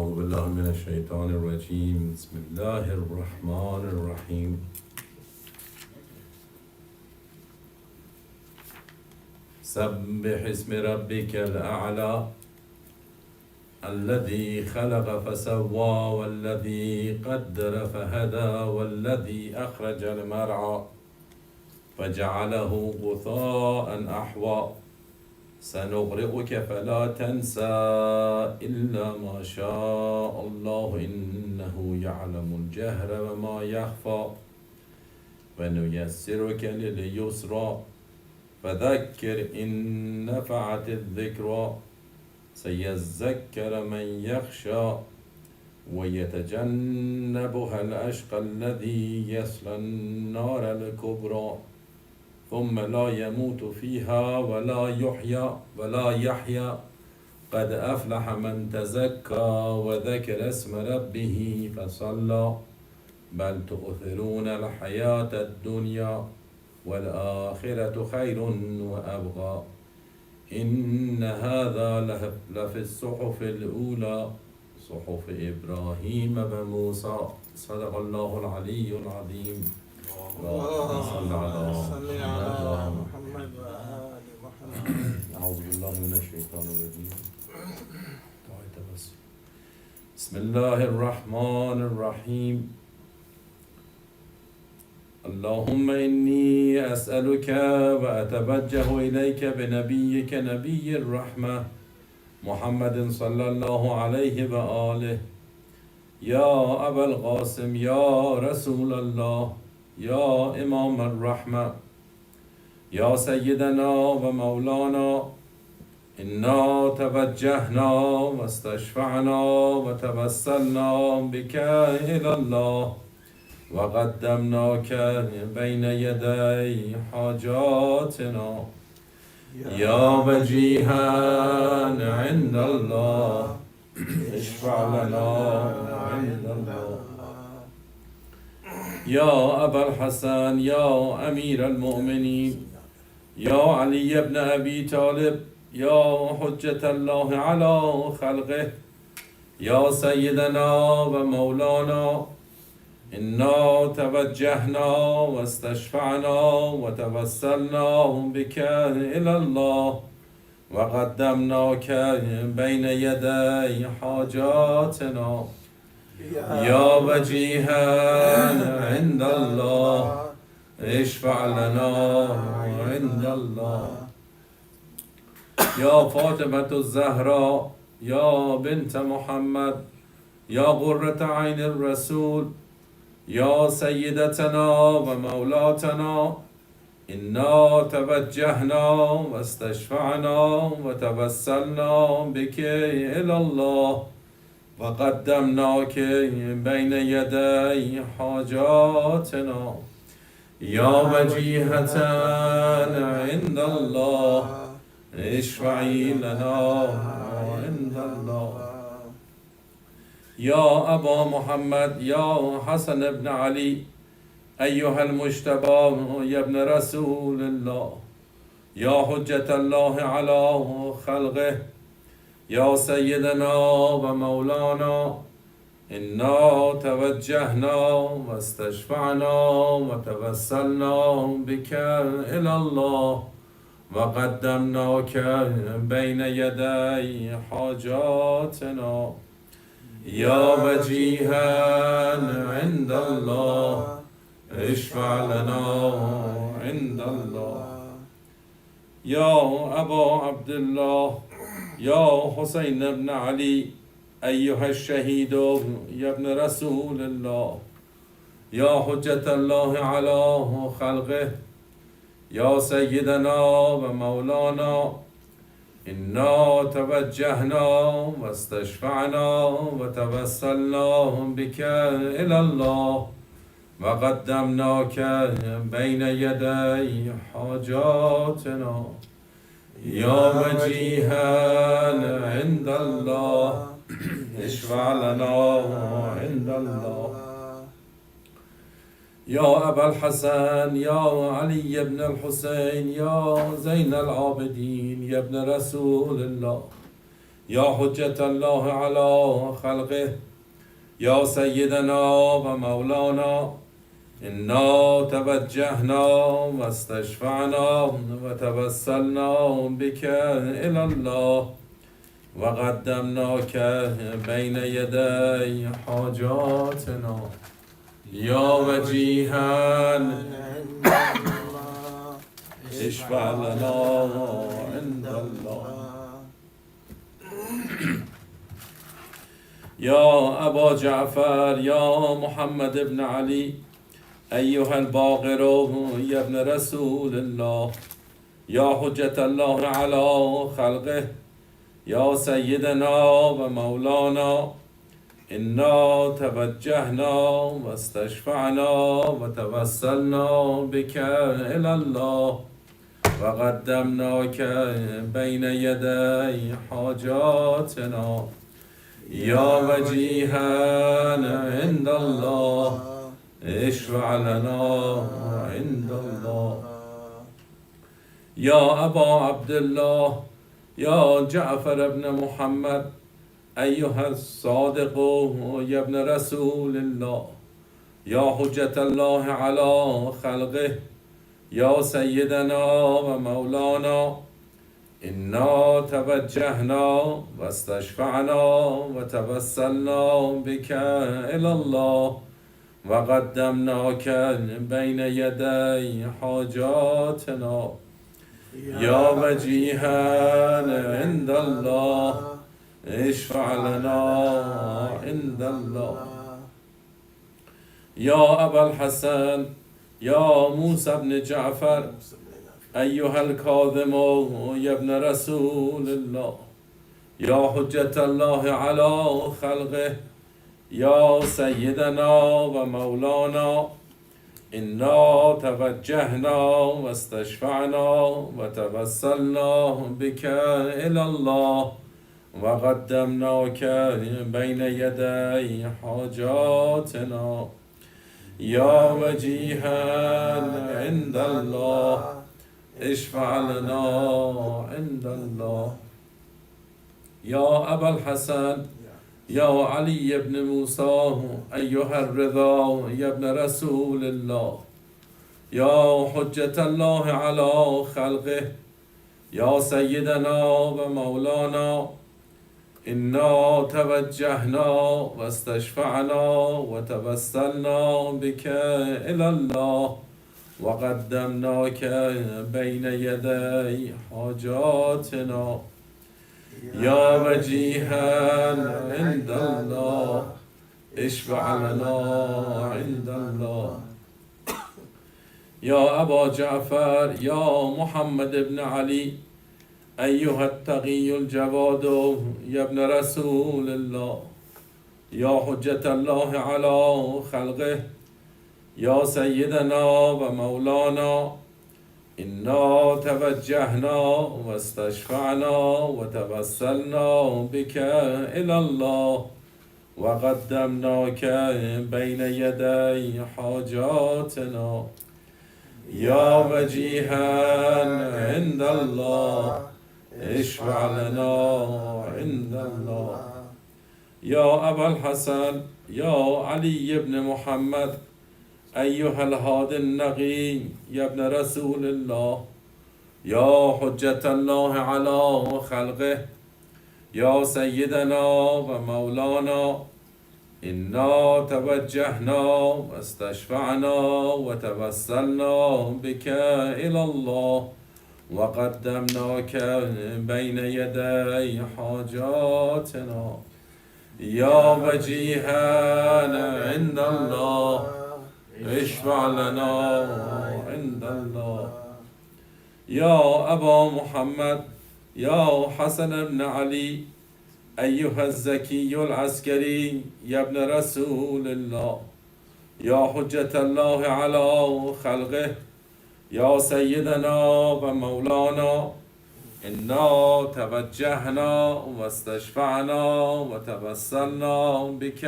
أعوذ بالله من الشيطان الرجيم. بسم الله الرحمن الرحيم. سبح اسم ربك الأعلى الذي خلق فسوى والذي قدر فهدى والذي أخرج المرعى فجعله غثاء أحوى سنقرئك فلا تنسى إلا ما شاء الله إنه يعلم الجهر وما يخفى ونيسرك لليسرى فذكر إن نفعت الذكرى سيذكر من يخشى ويتجنبها الأشقى الذي يصلى النار الكبرى ثم لا يموت فيها ولا يحيا قد أفلح من تزكى وذكر اسم ربه فصلى بل تؤثرون الحياة الدنيا والآخرة خير وأبقى إن هذا لفي الصحف الأولى صحف إبراهيم وموسى صدق الله العلي العظيم. اللهم صل على محمد وآل محمد. أعوذ بالله من الشيطان الرجيم. بسم الله الرحمن الرحيم. اللهم إني أسألك وأتوجه إليك بنبيك نبي الرحمة محمد صلى الله عليه وآله يا أبا القاسم يا رسول الله يا إمام الرحمة يا سيدنا ومولانا إنا توجهنا واستشفعنا وتوسلنا بك إلى الله وقدمناك بين يدي حاجاتنا يا وجيها عند الله اشفع لنا عند الله يا أبا الحسن يا أمير المؤمنين يا علي بن أبي طالب يا حجة الله على خلقه يا سيدنا ومولانا إنا توجهنا واستشفعنا وتوسلنا بك إلى الله وقدمناك بين يدي حاجاتنا يا وجيها عند الله اشفع لنا عند الله يا فاطمة الزهراء يا بنت محمد يا قرة عين الرسول يا سيدتنا ومولاتنا إنا توجهنا واستشفعنا وتوسلنا بك إلى الله وقدمناك بين يدي حاجاتنا يا وجيهة عند الله اشفعي لنا عند الله يا أبا محمد يا حسن بن علي أيها المجتبى يا ابن رسول الله يا حجة الله على خلقه يا سيدنا ومولانا إنا توجهنا واستشفعنا وتوسلنا بك إلى الله وقدمناك بين يدي حاجاتنا يا وجيها عند الله اشفع لنا عند الله يا أبا عبد الله يا حسين بن علي أيها الشهيد يا ابن رسول الله يا حجة الله على خلقه يا سيدنا ومولانا إنا توجهنا واستشفعنا وتوسلنا بك إلى الله وقدمناك بين يدي حاجاتنا يا وجيها عند الله اشفع لنا عند الله يا أبا الحسن يا علي بن الحسين يا زين العابدين يا ابن رسول الله يا حجة الله على خلقه يا سيدنا ومولانا إنا توجهنا واستشفعنا وتوسلنا بك إلى الله وقدمناك بين يدي حاجاتنا يا وجيها عند الله اشفع لنا عند الله يا أبا جعفر يا محمد بن علي أيها الباقر يا ابن رسول الله يا حجة الله على خلقه يا سيدنا ومولانا إنا توجهنا واستشفعنا وتوسلنا بك إلى الله وقدمناك بين يدي حاجاتنا يا وجيها عند الله اشفع لنا عند الله يا أبا عبد الله يا جعفر بن محمد أيها الصادق يا ابن رسول الله يا حجة الله على خلقه يا سيدنا ومولانا إنا توجهنا واستشفعنا وتوسلنا بك إلى الله وقدمناك بين يدي حاجاتنا يا وجيها عند الله اشفع لنا عند الله يا أبا الحسن يا موسى بن جعفر أيها الكاظم يا ابن رسول الله يا حجة الله على خلقه يا سيدنا ومولانا إنا توجهنا واستشفعنا وتوسلنا بك إلى الله وقدمناك بين يدي حاجاتنا يا وجيها عند الله اشفع لنا عند الله يا أبا الحسن يا علي بن موسى أيها الرضا يا ابن رسول الله يا حجة الله على خلقه يا سيدنا ومولانا إنا توجهنا واستشفعنا وتوسلنا بك إلى الله وقدمناك بين يدي حاجاتنا يا وجيها عند الله اشفع لنا عند الله يا أبا جعفر يا محمد بن علي أيها التقي الجواد يا ابن رسول الله يا حجة الله على خلقه يا سيدنا ومولانا إنا توجهنا واستشفعنا وتوسلنا بك إلى الله وقدمناك بين يدي حاجاتنا يا وجيها عند الله اشفع لنا عند الله يا أبا الحسن يا علي بن محمد أيها الهادي النقي يا ابن رسول الله يا حجة الله على خلقه يا سيدنا ومولانا إنا توجهنا واستشفعنا وتوسلنا بك إلى الله وقدمناك بين يدي حاجاتنا يا وجيها عند الله اشفع لنا عند الله يا أبا محمد يا حسن بن علي أيها الزكي العسكري يا ابن رسول الله يا حجة الله على خلقه يا سيدنا ومولانا إنا توجهنا واستشفعنا وتوسلنا بك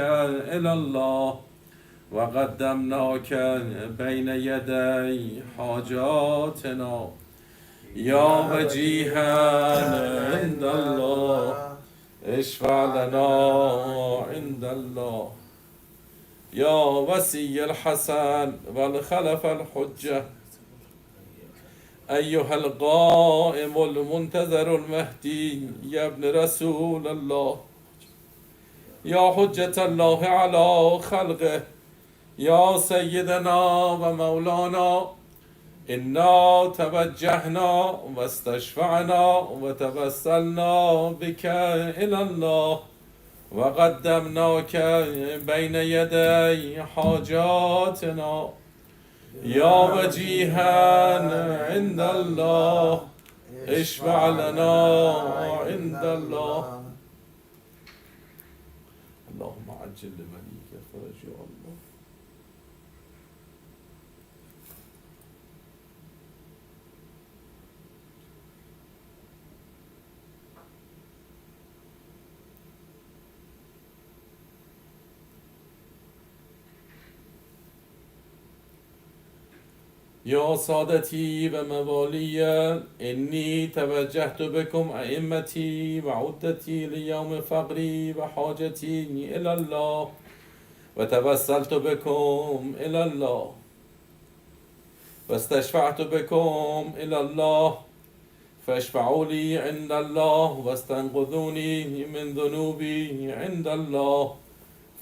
إلى الله وقدمناك بين يدي حاجاتنا يا وجيها عند الله اشفع لنا عند الله يا وسي الحسن والخلف الحجة أيها القائم المنتظر المهدي يا ابن رسول الله يا حجة الله على خلقه يا سيدنا ومولانا إنا توجهنا واستشفعنا وتوسلنا بك إلى الله وقدمناك بين يدي حاجاتنا يا وجيها عند الله اشفع لنا عند الله اللهم عجل لمليك فرج يا الله يا سادتي وموالي إني توجهت بكم أئمتي وعدتي ليوم فقري وحاجتي إلى الله وتوسلت بكم إلى الله واستشفعت بكم إلى الله فاشفعوا لي عند الله واستنقذوني من ذنوبي عند الله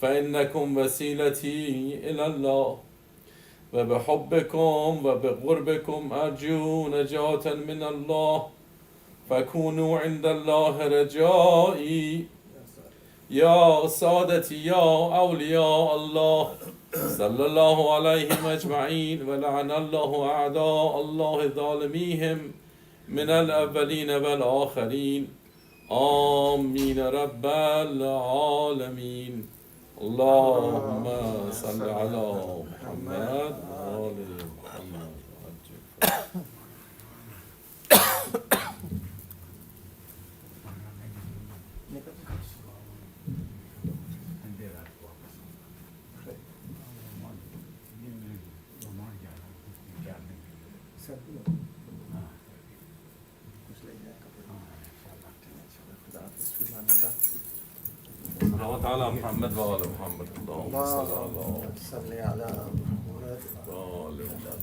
فإنكم وسيلتي إلى الله وبحبكم وبقربكم أرجو نجاة من الله فكونوا عند الله رجائي يا سادتي يا أولياء الله صلى الله عليهم أجمعين ولعن الله أعداء الله ظالميهم من الأولين والآخرين آمين رب العالمين اللهم صل على محمد وآل محمد صلوات على محمد وآل محمد اللهم صل على محمد وآل محمد.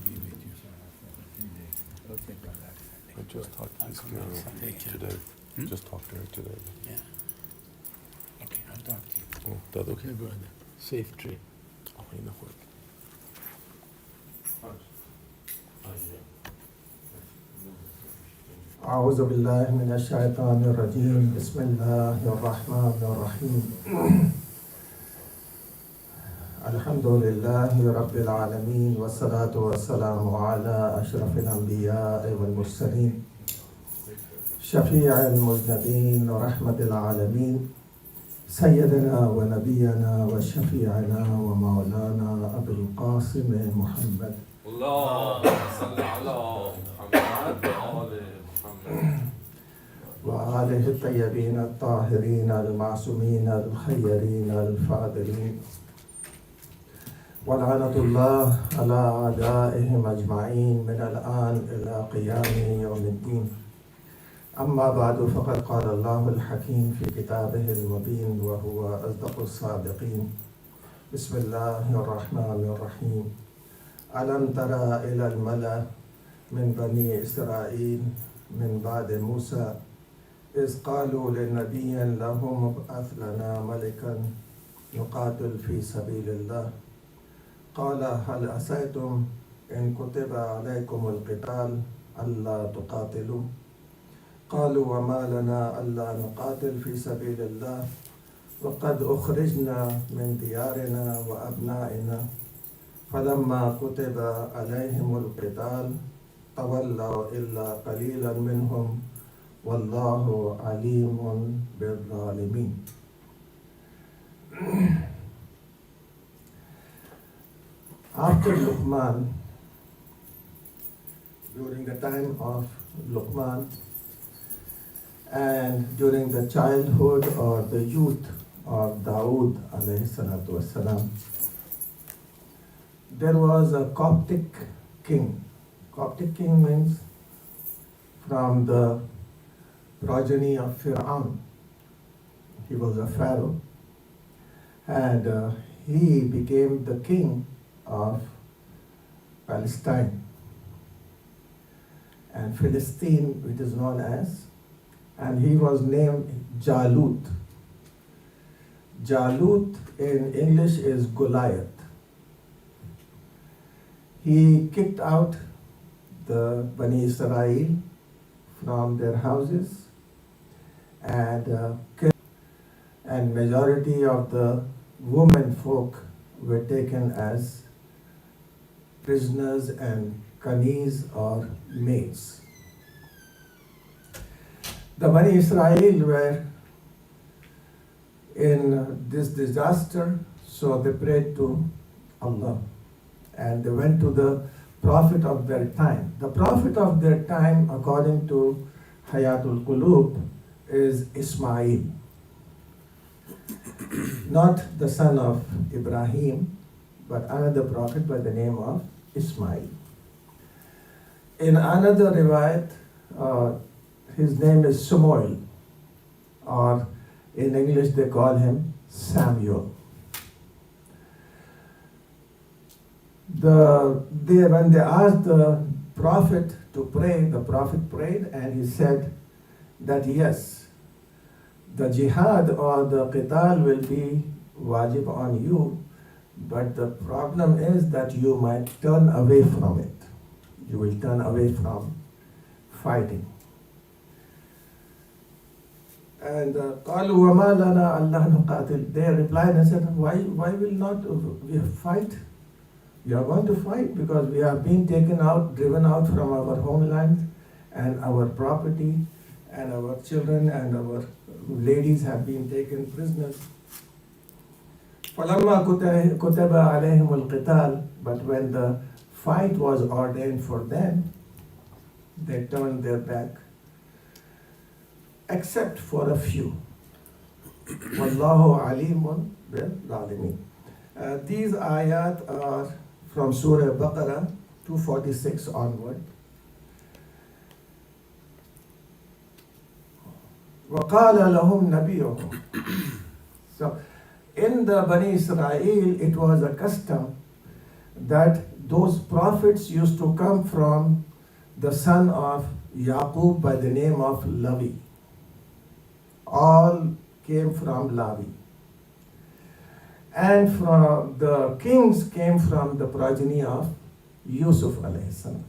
I just talked to this girl today. Just talked to her today. Yeah. Okay, I'll talk to you. Oh, that okay? brother. Safe trip. Okay, no work. أعوذ بالله من الشيطان الرجيم بسم الله الرحمن الرحيم الحمد لله رب العالمين والصلاة والسلام على أشرف الأنبياء والمرسلين شفيع المذنبين ورحمة العالمين سيدنا ونبينا وشفيعنا ومولانا أبي القاسم محمد اللهم صل على محمد وآل محمد وآله الطيبين الطاهرين المعصومين الخيرين الفاضلين ولعنة الله على أعدائهم أجمعين من الآن إلى قيام يوم الدين أما بعد فقد قال الله الحكيم في كتابه المبين وهو أصدق الصادقين بسم الله الرحمن الرحيم ألم تر إلى الملأ من بني إسرائيل من بعد موسى إذ قالوا لنبي لهم ابعث لنا ملكا نقاتل في سبيل الله قال هل عسيتم إن كتب عليكم القتال ألا تقاتلوا قالوا وما لنا ألا نقاتل في سبيل الله وقد أخرجنا من ديارنا وأبنائنا فلما كتب عليهم القتال تولوا إلا قليلا منهم والله عليم بالظالمين. After Luqman, during the time of Luqman and during the childhood or the youth of Dawood alayhi salatu wasalam, there was a Coptic king. Coptic king means from the progeny of Fir'aun. he was a pharaoh, and he became the king of Palestine and Philistine, which is known as, and he was named Jalut. Jalut in English is Goliath. He kicked out the Bani Israel from their houses and majority of the women folk were taken as prisoners and kanis or maids. The Bani Israel were in this disaster, so they prayed to Allah and they went to the prophet of their time. The prophet of their time, according to Hayatul Qulub, is Ismail, not the son of Ibrahim, but another prophet by the name of Ismail. In another riwayat, his name is Samuel, or in English they call him Samuel. When they asked the prophet to pray, the prophet prayed and he said that yes, the jihad or the qital will be wajib on you, but the problem is that you might turn away from it. You will turn away from fighting. And قالوا وما لنا ألا نقاتل. They replied and said, why will not we fight? We are going to fight because we are being taken out, driven out from our homeland, and our property, and our children and our ladies have been taken prisoners. فلما كتب عليهم القتال, but when the fight was ordained for them, they turned their back, except for a few. Wallahu alimun bil zalimin. These ayat are from Surah Baqarah 246 onward. وَقَالَ لَهُمْ نَبِيُّهُمْ. So, in the Bani Israel, it was a custom that those prophets used to come from the son of Yaqub by the name of Lavi. All came from Lavi. And from the kings came from the progeny of Yusuf alayhi salam.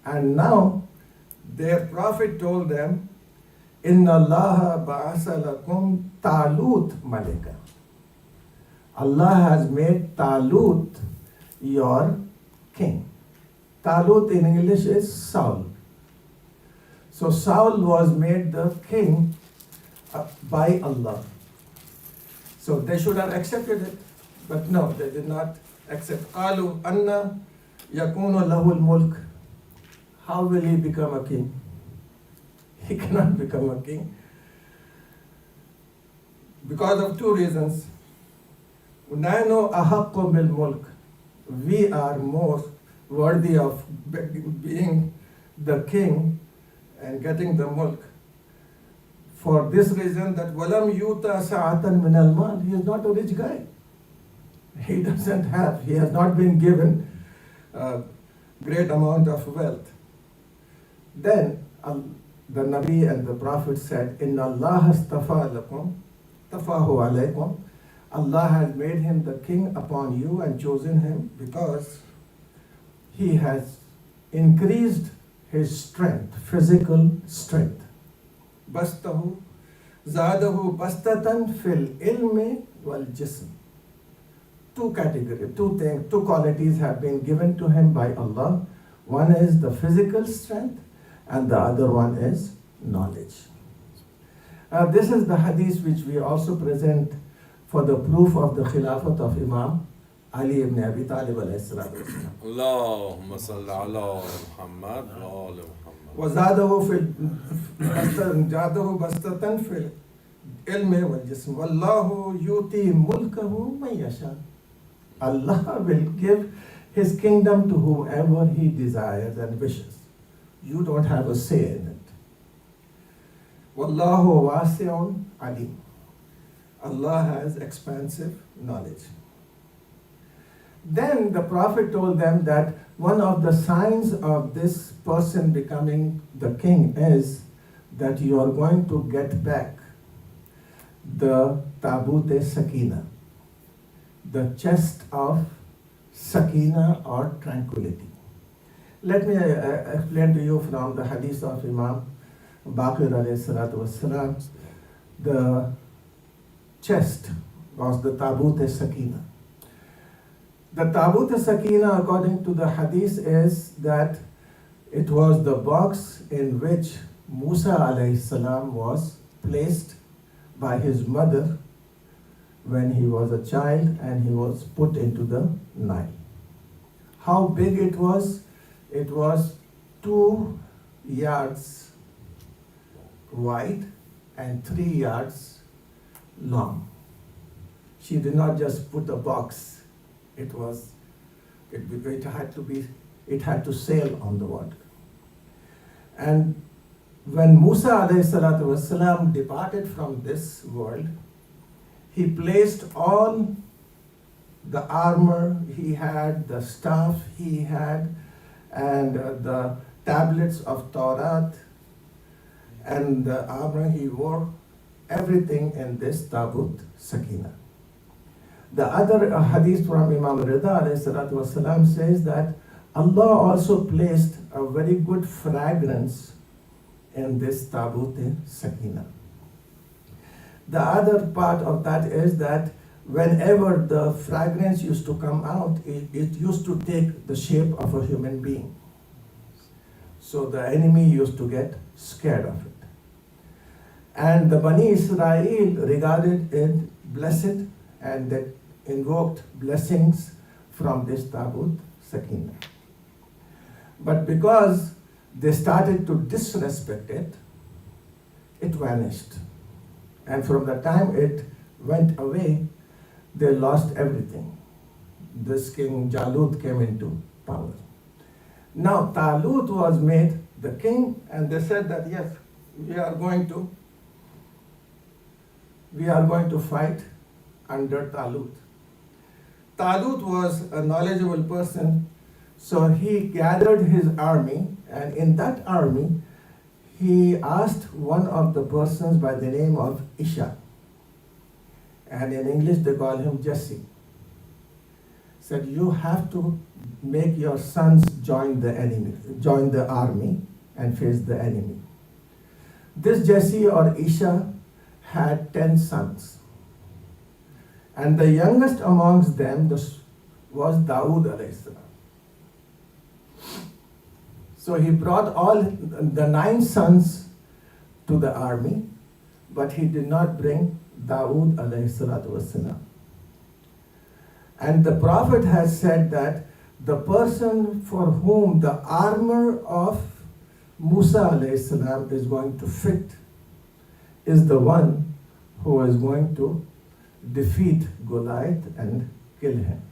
And now their prophet told them, Inna Allah ba'asa lakum Talut malika. Allah has made Talut your king. Talut in English is Saul. So Saul was made the king by Allah. So they should have accepted it, but no, they did not accept. قالوا أن يكون له الملك. How will he become a king? He cannot become a king. Because of two reasons. نحن أحق بالملك. We are more worthy of being the king and getting the mulk. For this reason that walam yuta sa'atan min al-mal, he is not a rich guy. He doesn't have, he has not been given a great amount of wealth. Then the Nabi and the Prophet said, Inna Allah astafa lakum, tafahu alaykum. Allah has made him the king upon you and chosen him because he has increased his strength, physical strength. Bastahu, zadahu bastatan fil ilmi wal jism. Two categories, two qualities have been given to him by Allah. One is the physical strength and the other one is knowledge. This is the hadith which we also present for the proof of the Khilafat of Imam Ali ibn Abi Talib alayhi salatu wasalam. اللهم صل على محمد وآل محمد. وزاده بسطة في العلم والجسم والله يؤتي ملكه من يشاء. Allah will give his kingdom to whomever he desires and wishes. You don't have a say in it. Wallahu wasi'un alim. Allah has expansive knowledge. Then the Prophet told them that one of the signs of this person becoming the king is that you are going to get back the Tabut Sakina, the chest of Sakina or tranquility. Let me explain to you from the hadith of Imam Baqir alayhi salatu wassalam. The chest was the Tabut Sakina. The Tabut Sakina, according to the hadith, is that it was the box in which Musa alayhi salam was placed by his mother when he was a child and he was put into the Nile. How big it was? It was 2 yards wide and 3 yards long. She did not just put a box. It had to sail on the water. And when Musa alayhi salatu wasalam departed from this world, he placed all the armor he had, the staff he had, and the tablets of Torah, and the armor he wore, everything in this Tabut Sakina. The other hadith from Imam Rida alayhi salatu wasalam says that Allah also placed a very good fragrance in this Tabut Sakina. The other part of that is that whenever the fragrance used to come out, it used to take the shape of a human being. So the enemy used to get scared of it. And the Bani Israel regarded it blessed, and they invoked blessings from this Tabut Sakina. But because they started to disrespect it, it vanished. And from the time it went away, they lost everything. This king Jalut came into power. Now Talut was made the king, and they said that yes, we are going to fight under Talut. Talut was a knowledgeable person, so he gathered his army, and in that army, he asked one of the persons by the name of Isha, and in English they call him Jesse. Said, you have to make your sons join the army and face the enemy. This Jesse or Isha had 10 sons. And the youngest amongst them was Dawood alayhi salam. So he brought all the 9 sons to the army, but he did not bring Dawood alayhi salatu wasalam. And the Prophet has said that the person for whom the armor of Musa alayhi salam is going to fit is the one who is going to defeat Goliath and kill him.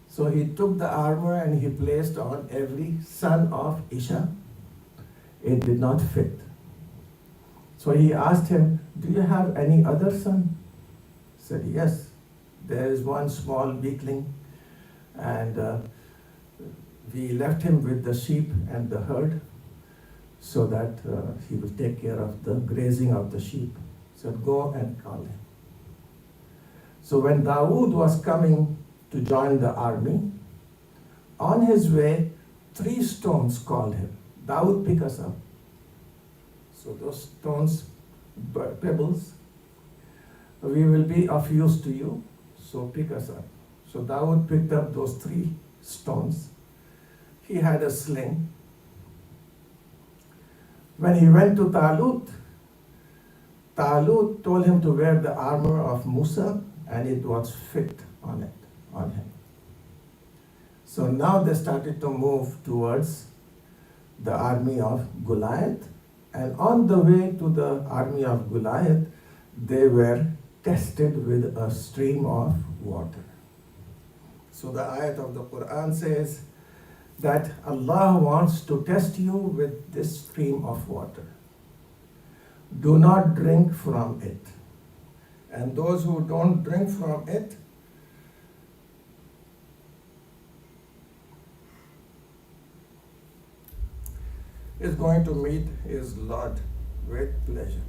So he took the armor and he placed on every son of Isha. It did not fit. So he asked him, do you have any other son? He said, yes, there is one small weakling, and we left him with the sheep and the herd so that he will take care of the grazing of the sheep. He said, go and call him. So when Dawood was coming to join the army, on his way, 3 stones called him. Dawood, pick us up. So those stones, pebbles, we will be of use to you, so pick us up. So Dawood picked up those 3 stones. He had a sling. When he went to Talut told him to wear the armor of Musa, and it was fit on him. So now they started to move towards the army of Goliath, and on the way to the army of Goliath, they were tested with a stream of water. So the ayat of the Quran says that Allah wants to test you with this stream of water. do not drink from it. And those who don't drink from it is going to meet his Lord with pleasure.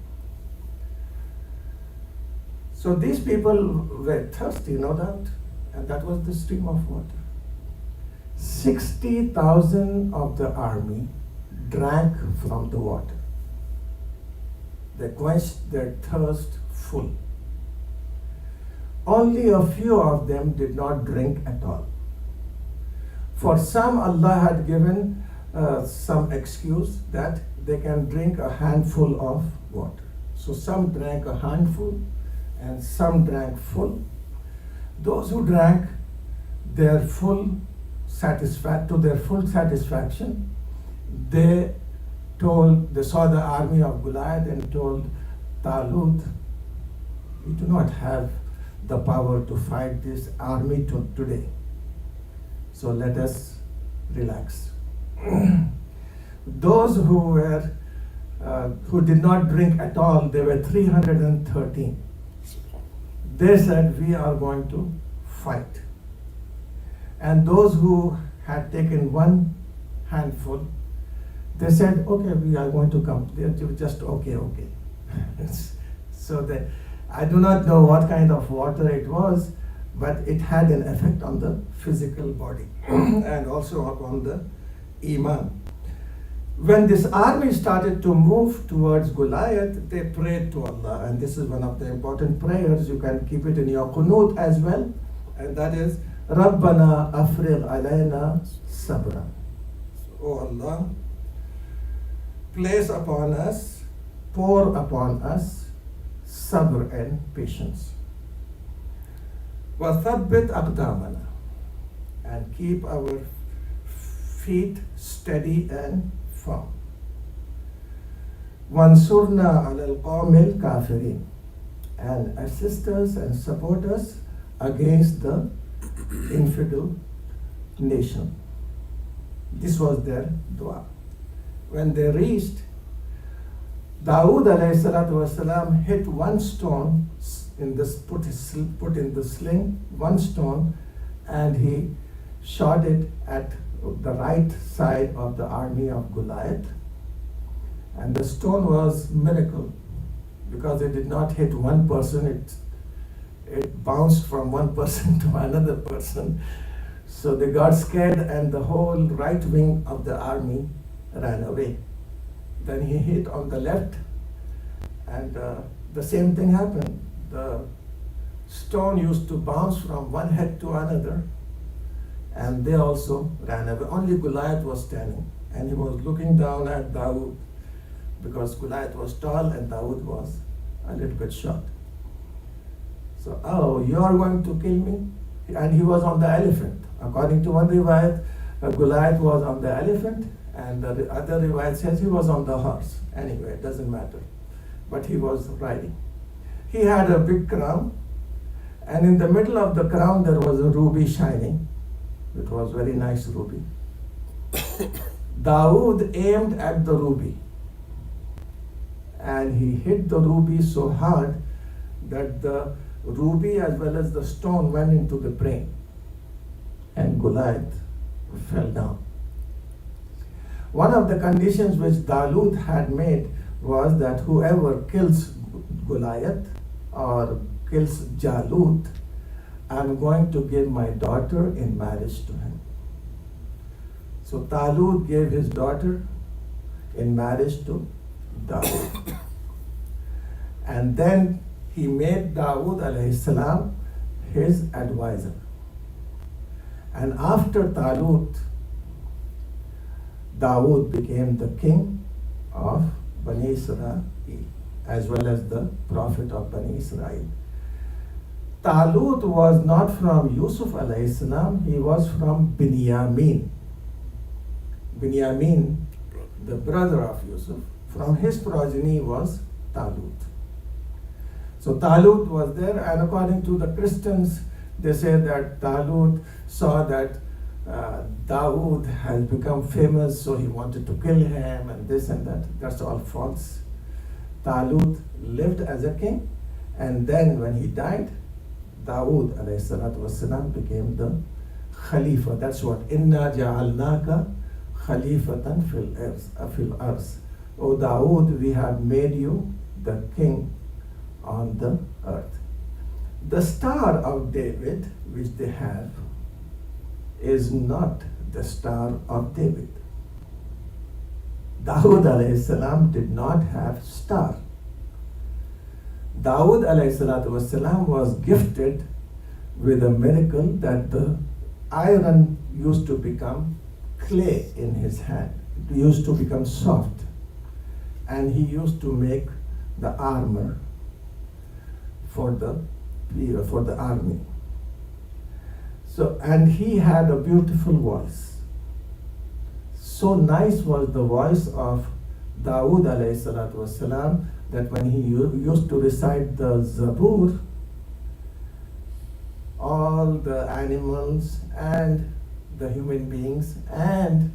So these people were thirsty, no doubt, and that was the stream of water. 60,000 of the army drank from the water. They quenched their thirst full. Only a few of them did not drink at all. For some, Allah had given some excuse that they can drink a handful of water. So some drank a handful and some drank full. Those who drank to their full satisfaction, they saw the army of Goliath and told Talut, "We do not have the power to fight this army today. So let us relax." Those who did not drink at all, they were 313. They said, "We are going to fight." And those who had taken one handful, they said, "Okay, we are going to come." They were just okay. So I do not know what kind of water it was, but it had an effect on the physical body and also upon the iman. When this army started to move towards Goliath, they prayed to Allah, and this is one of the important prayers. You can keep it in your qunut as well, and that is, "Rabbana afrigh alayna sabra." Oh Allah, pour upon us sabr and patience. وَثَبِّتْ أَقْدَامَنَا, and keep our feet steady and firm. وَانْصُرْنَا عَلَى الْقَوْمِ الْكَافِرِينَ, and assist us and support us against the infidel nation. This was their dua. When they reached, Dawood alayhi salatu wasalam hit one stone put in the sling, one stone, and he shot it at the right side of the army of Goliath. And the stone was miracle because it did not hit one person, it bounced from one person to another person. So they got scared and the whole right wing of the army ran away. Then he hit on the left, and the same thing happened. The stone used to bounce from one head to another, and they also ran away. Only Goliath was standing, and he was looking down at Dawood, because Goliath was tall and Dawood was a little bit short. So, "Oh, you are going to kill me?" And he was on the elephant. According to one riwayat, Goliath was on the elephant, and the other riwayat says he was on the horse. Anyway, it doesn't matter. But he was riding. He had a big crown, and in the middle of the crown there was a ruby shining. It was very nice ruby. Dawood aimed at the ruby, and he hit the ruby so hard that the ruby as well as the stone went into the brain, and Goliath fell down. One of the conditions which Dawood had made was that whoever kills Goliath or kills Jalut, I'm going to give my daughter in marriage to him. So Talut gave his daughter in marriage to Dawood. And then he made Dawood alayhi salam his advisor. And after Talut, Dawood became the king of Bani Israel, as well as the prophet of Bani Israel. Talut was not from Yusuf alayhi salam, he was from Binyamin. Binyamin, the brother of Yusuf, from his progeny was Talut. So Talut was there, and according to the Christians, they say that Talut saw that Dawood has become famous, so he wanted to kill him, and this and that. That's all false. Talut lived as a king, and then when he died, Dawood alayhi salatu wasalam became the Khalifa. That's what Inna ja'alnaka Khalifatan fil ars. O Dawood, we have made you the king on the earth. The Star of David, which they have, is not the Star of David. Dawood alayhi salam did not have star. Dawood alayhi salatu wasalam was gifted with a miracle that the iron used to become clay in his hand. It used to become soft. And he used to make the armor for the army. So, and he had a beautiful voice. So nice was the voice of Dawood alayhi salatu wasalam that when he used to recite the Zabur, all the animals and the human beings and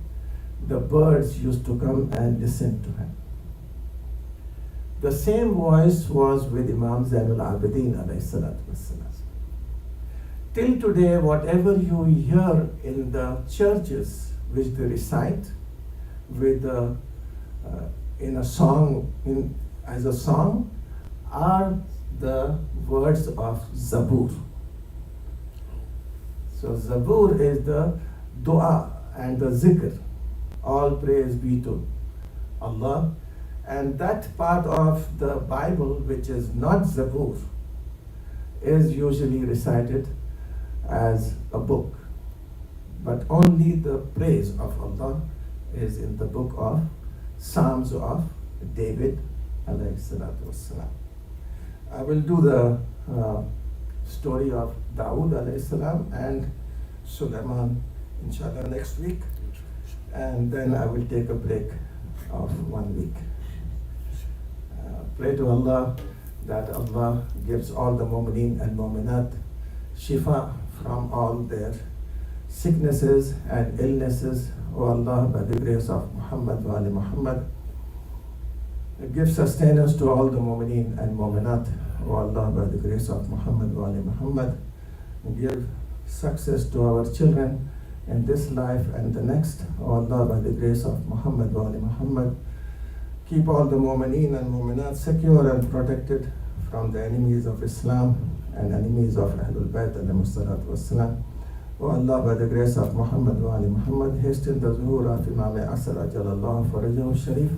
the birds used to come and listen to him. The same voice was with Imam Zainul Abidin alayhi salatu wasalam. Till today, whatever you hear in the churches which they recite with in a song, as a song, are the words of Zabur. So Zabur is the dua and the zikr. All praise be to Allah. And that part of the Bible which is not Zabur is usually recited as a book. But only the praise of Allah is in the book of Psalms of David alayhi salatu wassalam. I will do the story of Dawood alayhi salam and Sulaiman inshallah next week, and then I will take a break of 1 week. Pray to Allah that Allah gives all the mu'mineen and mu'minat shifa from all their sicknesses and illnesses. O Allah, by the grace of Muhammad wa ali Muhammad, give sustenance to all the mu'mineen and mu'minat. O Allah, by the grace of Muhammad wa ali Muhammad, give success to our children in this life and the next. O Allah, by the grace of Muhammad wa ali Muhammad, keep all the mu'mineen and mu'minat secure and protected from the enemies of Islam and enemies of Ahlul Bayt alayhi salatu wassalam. O Allah, by the grace of Muhammad wa ali Muhammad, hasten the zuhur of Imam Asr ajalallahu farajahu sharif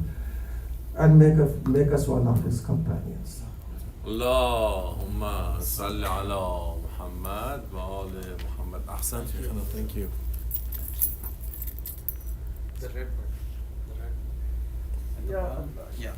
and make us one of his companions. Allahumma salli ala Muhammad wa ali Muhammad. Ahsan. Thank you. The red button. The red. And the Yeah. brown. Yeah.